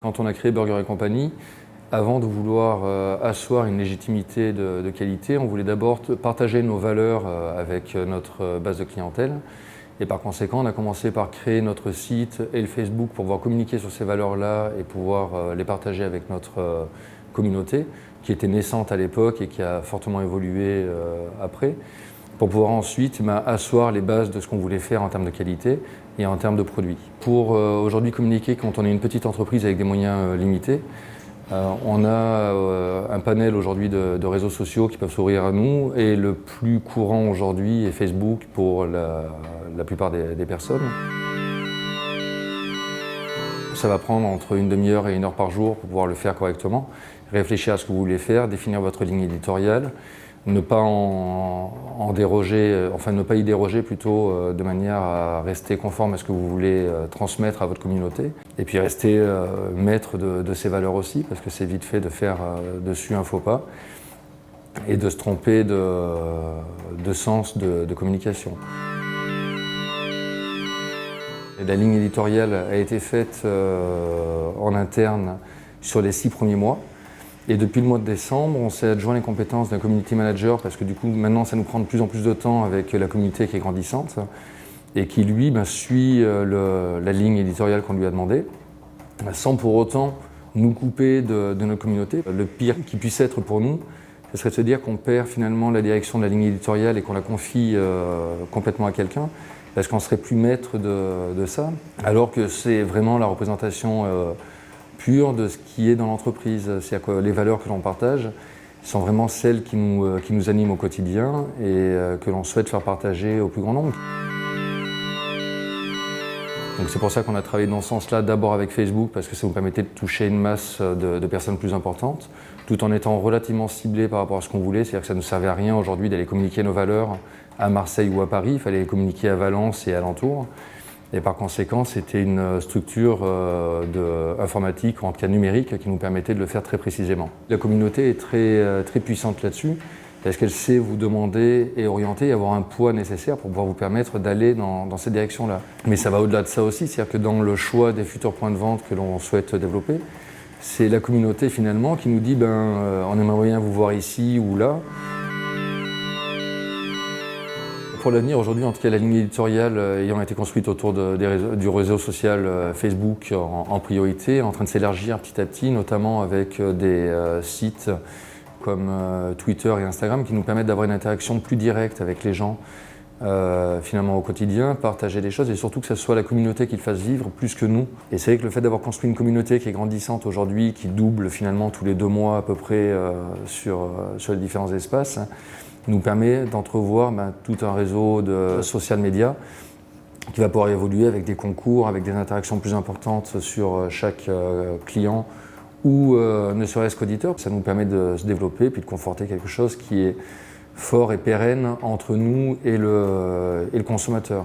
Quand on a créé Burger & Compagnie, avant de vouloir asseoir une légitimité de qualité, on voulait d'abord partager nos valeurs avec notre base de clientèle. Et par conséquent, on a commencé par créer notre site et le Facebook pour pouvoir communiquer sur ces valeurs-là et pouvoir les partager avec notre communauté, qui était naissante à l'époque et qui a fortement évolué après, pour pouvoir ensuite asseoir les bases de ce qu'on voulait faire en termes de qualité et en termes de produits. Pour aujourd'hui communiquer quand on est une petite entreprise avec des moyens limités, on a un panel aujourd'hui de réseaux sociaux qui peuvent s'ouvrir à nous, et le plus courant aujourd'hui est Facebook pour la plupart des personnes. Ça va prendre entre une demi-heure et 1 heure par jour pour pouvoir le faire correctement. Réfléchir à ce que vous voulez faire, définir votre ligne éditoriale, ne pas en déroger, enfin ne pas y déroger plutôt, de manière à rester conforme à ce que vous voulez transmettre à votre communauté. Et puis rester maître de ces valeurs aussi, parce que c'est vite fait de faire dessus un faux pas et de se tromper de sens de communication. La ligne éditoriale a été faite en interne sur les 6 premiers mois. Et depuis le mois de décembre, on s'est adjoint les compétences d'un community manager, parce que du coup, maintenant, ça nous prend de plus en plus de temps avec la communauté qui est grandissante et qui, lui, suit la ligne éditoriale qu'on lui a demandée, sans pour autant nous couper de notre communauté. Le pire qui puisse être pour nous, ce serait de se dire qu'on perd finalement la direction de la ligne éditoriale et qu'on la confie complètement à quelqu'un, parce qu'on ne serait plus maître de ça, alors que c'est vraiment la représentation pure de ce qui est dans l'entreprise. C'est-à-dire que les valeurs que l'on partage sont vraiment celles qui nous animent au quotidien et que l'on souhaite faire partager au plus grand nombre. Donc c'est pour ça qu'on a travaillé dans ce sens-là, d'abord avec Facebook, parce que ça nous permettait de toucher une masse de personnes plus importantes, tout en étant relativement ciblés par rapport à ce qu'on voulait. C'est-à-dire que ça ne nous servait à rien aujourd'hui d'aller communiquer nos valeurs à Marseille ou à Paris, il fallait les communiquer à Valence et alentours. Et par conséquent, c'était une structure informatique, ou en tout cas numérique, qui nous permettait de le faire très précisément. La communauté est très puissante là-dessus, parce qu'elle sait vous demander et orienter et avoir un poids nécessaire pour pouvoir vous permettre d'aller dans cette direction-là. Mais ça va au-delà de ça aussi, c'est-à-dire que dans le choix des futurs points de vente que l'on souhaite développer, c'est la communauté finalement qui nous dit on aimerait bien vous voir ici ou là. Pour l'avenir, aujourd'hui, en tout cas, la ligne éditoriale ayant été construite autour du réseau social Facebook en priorité, en train de s'élargir petit à petit, notamment avec des sites comme Twitter et Instagram qui nous permettent d'avoir une interaction plus directe avec les gens finalement au quotidien, partager des choses et surtout que ce soit la communauté qui le fasse vivre plus que nous. Et c'est vrai que le fait d'avoir construit une communauté qui est grandissante aujourd'hui, qui double finalement tous les 2 mois à peu près sur les différents espaces, nous permet d'entrevoir tout un réseau de social media qui va pouvoir évoluer avec des concours, avec des interactions plus importantes sur chaque client ou ne serait-ce qu'auditeur. Ça nous permet de se développer puis de conforter quelque chose qui est fort et pérenne entre nous et le consommateur.